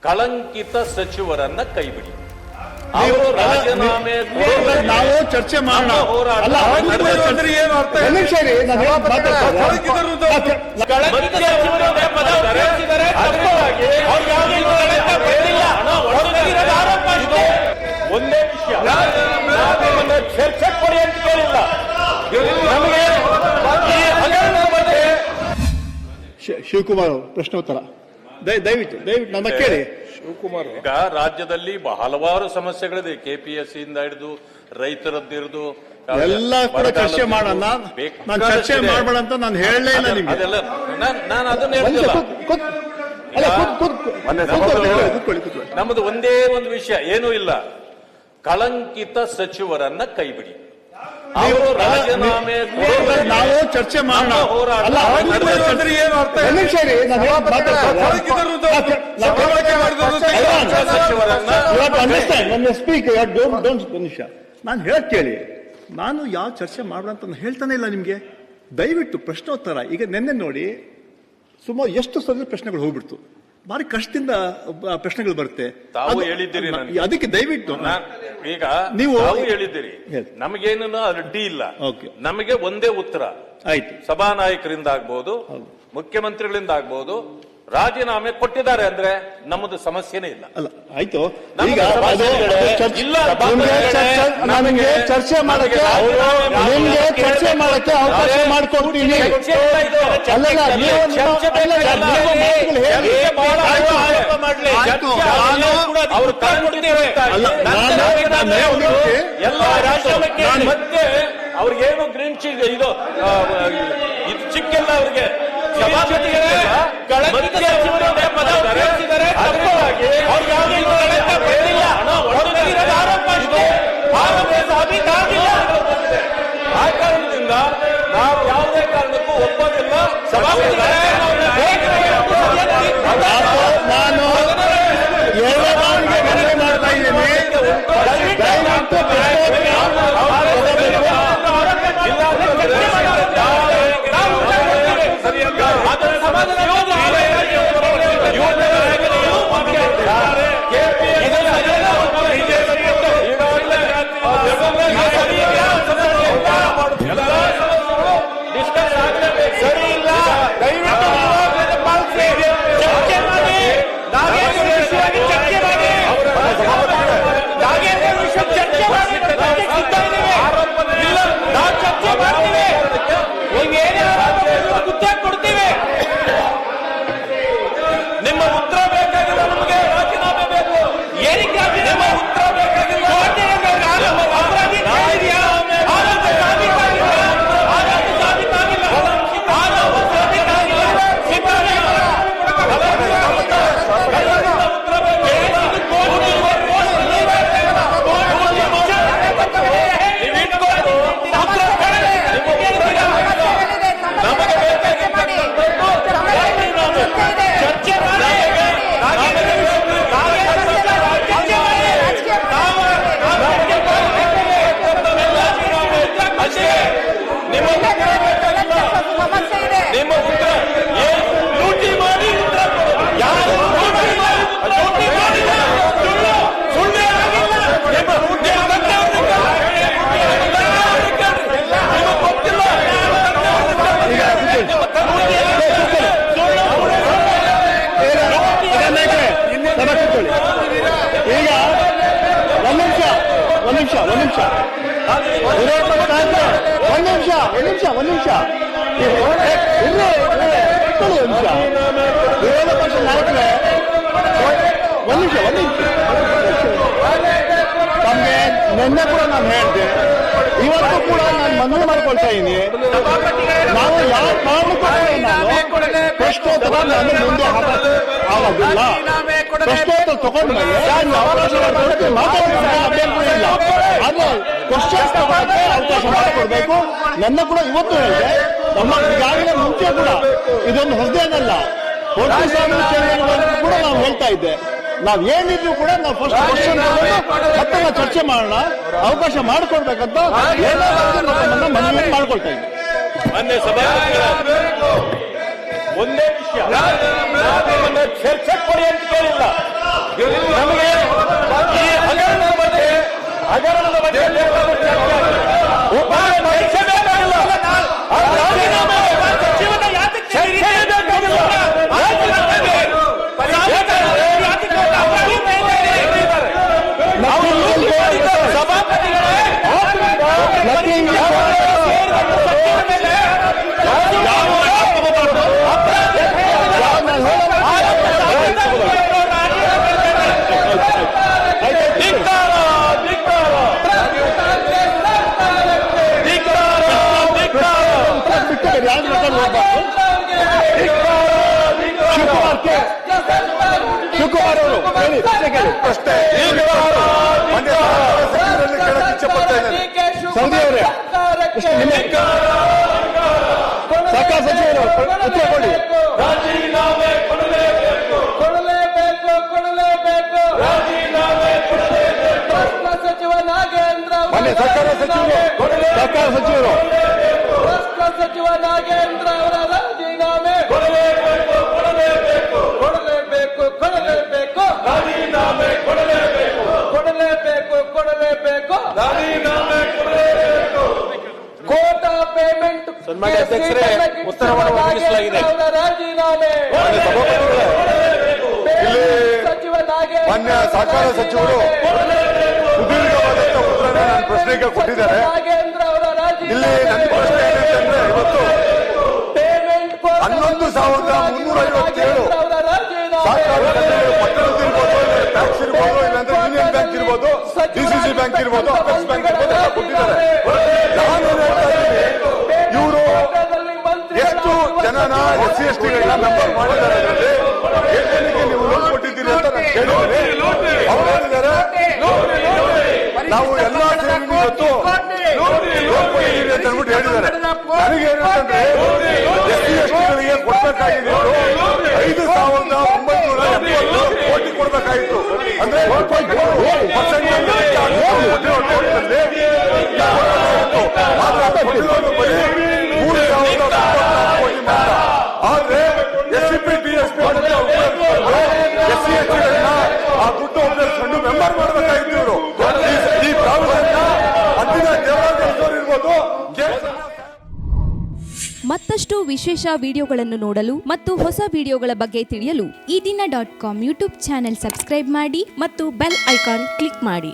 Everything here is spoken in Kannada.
ಕಳಂಕಿತ ಸಚಿವರನ್ನ ಕೈಬಿಡಿ. ಅವರು ರಾಜೀನಾಮೆ ನಾವು ಚರ್ಚೆ ಮಾಡೋಣ. ಅಲ್ಲ, ಏನು ಅರ್ಥ? ಒಂದೇ ವಿಷಯ, ಚರ್ಚೆ ಕೊಡಿ ಅಂತ ಕೇಳಿಲ್ಲ. ನಮಗೆ ಶಿವಕುಮಾರ್ ಪ್ರಶ್ನೋತ್ತರ ದಯವಿಟ್ಟು ನನ್ನ ಕೇಳಿ. ಶಿವಕುಮಾರ್, ಈಗ ರಾಜ್ಯದಲ್ಲಿ ಹಲವಾರು ಸಮಸ್ಯೆಗಳಿದೆ. KPSC ಇಂದ ಹಿಡಿದು ರೈತರದ್ದು ಹಿಡಿದು ಎಲ್ಲ ಕೂಡ ಚರ್ಚೆ ಮಾಡೋಣ. ನಾನು ಚರ್ಚೆ ಮಾಡಬೇಡ ಅಂತ ನಾನು ಹೇಳಲೇ ಇಲ್ಲ ನಿಮ್ಗೆ. ಅದೆಲ್ಲ ನಾನು ಅದನ್ನ ಹೇಳ್ತಿಲ್ಲ. ನಮ್ಮದು ಒಂದೇ ಒಂದು ವಿಷಯ, ಏನೂ ಇಲ್ಲ. ಕಳಂಕಿತ ಸಚಿವರನ್ನ ಕೈಬಿಡಿ. ಅವರು ರಾಜೀನಾಮೆ ನಾವು ಚರ್ಚೆ ಮಾಡೋಣ. ಅಲ್ಲ, ಏನು ಅರ್ಥ? ನಾನು ಹೇಳಕ್ ಕೇಳಿ. ನಾನು ಯಾವ ಚರ್ಚೆ ಮಾಡೋಣ ಅಂತ ಹೇಳ್ತಾನೆ ಇಲ್ಲ ನಿಮ್ಗೆ. ದಯವಿಟ್ಟು ಪ್ರಶ್ನೋತ್ತರ. ಈಗ ನಿನ್ನೆ ನೋಡಿ ಸುಮಾರು ಎಷ್ಟು ಸಲ ಪ್ರಶ್ನೆಗಳು ಹೋಗ್ಬಿಡ್ತು. ಭಾರಿ ಕಷ್ಟದಿಂದ ಪ್ರಶ್ನೆಗಳು ಬರುತ್ತೆ. ತಾವು ಹೇಳಿದ್ದೀರಿ, ಅದಕ್ಕೆ ದಯವಿಟ್ಟು ಈಗ ನೀವು ಹೇಳಿದ್ದೀರಿ, ನಮಗೇನು ಅಡ್ಡಿ ಇಲ್ಲ. ನಮಗೆ ಒಂದೇ ಉತ್ತರ ಆಯ್ತು. ಸಭಾನಾಯಕರಿಂದ ಆಗ್ಬಹುದು, ಮುಖ್ಯಮಂತ್ರಿಗಳಿಂದ ಆಗ್ಬಹುದು, ರಾಜೀನಾಮೆ ಕೊಟ್ಟಿದ್ದಾರೆ ಅಂದ್ರೆ ನಮ್ಮದು ಸಮಸ್ಯೆನೇ ಇಲ್ಲ. ಅಲ್ಲ, ಆಯ್ತು. ಈಗ ನನಗೆ ಚರ್ಚೆ ಮಾಡಕ್ಕೆ ನಿಮ್ಗೆ ಚರ್ಚೆ ಮಾಡಕ್ಕೆ ಅವಕಾಶ ಮಾಡಿಕೊಡ್ತೀನಿ. ಎಲ್ಲ ಮತ್ತೆ ಅವ್ರಿಗೇನು ಗ್ರೀನ್ ಚೀಸ್ ಇದು ಚಿಕ್ಕೆಲ್ಲ ಅವ್ರಿಗೆ ಆ ಕಾರಣದಿಂದ ನಾವು ಯಾವುದೇ ಕಾರಣಕ್ಕೂ ಒಪ್ಪೋದಿಲ್ಲ. ನಾನು ಮನವಿ ಮಾಡ್ತಾ ಇದ್ದೀನಿ. ನಿಮ್ಮ ಉತ್ತರ ಬೇಕಾಗಿಲ್ಲ ನಮಗೆ. ರಾಜೀನಾಮೆ ಬೇಕು. ಏನಕ್ಕೆ ನಿಮ್ಮ ಉತ್ತರ ಬೇಕಾಗಿಲ್ಲ? ನಿಮ್ಮ ಉತ್ತರ ಲೂಟಿ ಮಾಡಿ ಉತ್ತರ ಕೊಡೋದು. ಯಾರು ಲೂಟಿ ಮಾಡಿ ಸುಳ್ಳು ಆಗಿಲ್ಲ. ನಿಮ್ಮ ಲೂಟಿ ಗೊತ್ತಿಲ್ಲ. ಈಗ ಒಂದ್ ನಿಮಿಷ ವಿರೋಧ ಪಕ್ಷ ನಾಯಕರೇ, ತಮಗೆ ನಿನ್ನೆ ಕೂಡ ನಾನು ಹೇಳಿದೆ, ಇವತ್ತು ಕೂಡ ನಾನು ಮನವಿ ಮಾಡ್ಕೊಳ್ತಾ ಇದ್ದೀನಿ. ನಾವು ಯಾವ ಕಾರಣಕ್ಕೂ ನಾನು ಪ್ರಶ್ನೋತ್ತರ ನಾನು ಮುಂದೆ ಆಗೋದಿಲ್ಲ. ಪ್ರಶ್ನೋತ್ತರ ತಗೊಂಡ್ಮೇಲೆ ಅವಕಾಶ ಮಾತಾಡೋದಕ್ಕೆ ಅಭ್ಯಂತರ ಇಲ್ಲ. ಆದ್ರೆ ಕ್ವಶನ್ಸ್ ತಗೊಳ್ಳಕ್ಕೆ ಅವಕಾಶ ಮಾಡಿಕೊಡ್ಬೇಕು. ನನ್ನ ಕೂಡ ಇವತ್ತು ಹೇಳಿದೆ, ನಮ್ಮ ಈಗಾಗಲೇ ಮುಂಚೆ ಕೂಡ ಇದೊಂದು ಹೊಸದೇನಲ್ಲ. 40,000 ಕೂಡ ನಾವು ಹೇಳ್ತಾ ಇದ್ದೆ, ನಾವ್ ಏನಿದ್ರು ಕೂಡ ನಾವು ಫಸ್ಟ್ ಕ್ವಶನ್ ಮತ್ತೆ ನಾವು ಚರ್ಚೆ ಮಾಡೋಣ, ಅವಕಾಶ ಮಾಡಿಕೊಡ್ಬೇಕಂತ ಮನವಿ ಮಾಡ್ಕೊಳ್ತಾ ಇದ್ದೆ. ಒಂದೇ ವಿಷಯ, ಚರ್ಚೆ ಕೊಡಿ ಅಂತ ಕೇಳಿಲ್ಲ. ಶಿವಕುಮಾರ್ ಅವರು ಪ್ರಶ್ನೆ ಸೌದಿ ಅವರೇ ಸರ್ಕಾರ ಸಚಿವರು ಉತ್ತರ ಕೊಡಿ. ರಾಜೀನಾಮೆ ಕೊಡಲೇಬೇಕು, ಸಚಿವ ನಾಗೇಂದ್ರ ಮೊನ್ನೆ ಸರ್ಕಾರ ಸಚಿವರು ಸಚಿವ ನಾಗೇಂದ್ರ ಅವರ ರಾಜೀನಾಮೆ ಕೊಡಲೇಬೇಕು, ರಾಜೀನಾಮೆ ಕೊಡಲೇಬೇಕು, ಕೋಟಾ ಪೇಮೆಂಟ್ ಸನ್ಮಾನ್ಯ ಅಧ್ಯಕ್ಷರೇ, ಉತ್ತರವನ್ನು ಒದಗಿಸಲಾಗಿದೆ. ರಾಜೀನಾಮೆ ಸಚಿವ ನಾಗೇಂದ್ರ ಮಾನ್ಯ ಸಹಕಾರ ಸಚಿವರು ಸುದೀರ್ಘವಾದಂತ ಉತ್ತರನ ನನ್ನ ಪ್ರಶ್ನೆಗೆ ಕೊಟ್ಟಿದ್ದಾರೆ. ನಾಗೇಂದ್ರ ಅವರ ಇಲ್ಲಿ ನನ್ನ ಪ್ರಶ್ನೆ ಏನಿದೆ ಅಂದ್ರೆ, ಇವತ್ತು ಪೇಮೆಂಟ್ 11,357 ಸಹಕಾರ ಪಟ್ಟಣದ ಇರ್ಬೋದು, ಟ್ಯಾಕ್ಸ್ ಇರ್ಬೋದು, ಇಲ್ಲಾಂದ್ರೆ ಯೂನಿಯನ್ ಬ್ಯಾಂಕ್ ಇರ್ಬೋದು, ಡಿಸಿಸಿ ಬ್ಯಾಂಕ್ ಇರ್ಬೋದು, ಅಪೆಕ್ಸ್ ಬ್ಯಾಂಕ್ ಇರ್ಬೋದು ಎಲ್ಲ ಕೊಟ್ಟಿದ್ದಾರೆ. ನಾನು ಹೇಳ್ತಾ ಇದ್ದೀನಿ, ಇವರು ಎಷ್ಟು ಜನನ SC/ST ಮೆಂಬರ್ ಮಾಡಿದ್ದಾರೆ, ಅದರಲ್ಲಿ ಎಷ್ಟು ಜನಕ್ಕೆ ನೀವು ಲೋನ್ ಕೊಟ್ಟಿದ್ದೀರಿ ಅಂತ ನಾನು ಕೇಳಿದ್ದೀನಿ. ಅವ್ರು ಹೇಳಿದ್ದಾರೆ, ನಾವು ಎಲ್ಲಾ ಸೇರಿ ಇವತ್ತು ಲೋನ್ ಕೊಟ್ಟಿದ್ದೀರಿ ಅಂತ ಹೇಳ್ಬಿಟ್ಟು ಹೇಳಿದ್ದಾರೆ. ನನಗೆ ಏನಂತಂದ್ರೆ, SC/ST ಕೊಡ್ಬೇಕಾಗಿದೆ 5,970 ಕೋಟಿ ಕೊಡ್ಬೇಕಾಗಿತ್ತು. ಅಂದ್ರೆ 3,000 ಆದ್ರೆ SCP DSP SC/ST ಆ ದುಡ್ಡು ಒಬ್ಬರು ಮೆಂಬರ್ ಮಾಡಬೇಕಾಗಿತ್ತು. ಇವರು ಈ ಪ್ರಾವಿಷನ್ ಅಂದಿನ ದೇವರಾಜ್ ಇರ್ಬೋದು. ಮತ್ತಷ್ಟು ವಿಶೇಷ ವಿಡಿಯೋಗಳನ್ನು ನೋಡಲು ಮತ್ತು ಹೊಸ ವಿಡಿಯೋಗಳ ಬಗ್ಗೆ ತಿಳಿಯಲು ಈ ದಿನ .com ಯೂಟ್ಯೂಬ್ ಚಾನೆಲ್ ಸಬ್ಸ್ಕ್ರೈಬ್ ಮಾಡಿ ಮತ್ತು ಬೆಲ್ ಐಕಾನ್ ಕ್ಲಿಕ್ ಮಾಡಿ.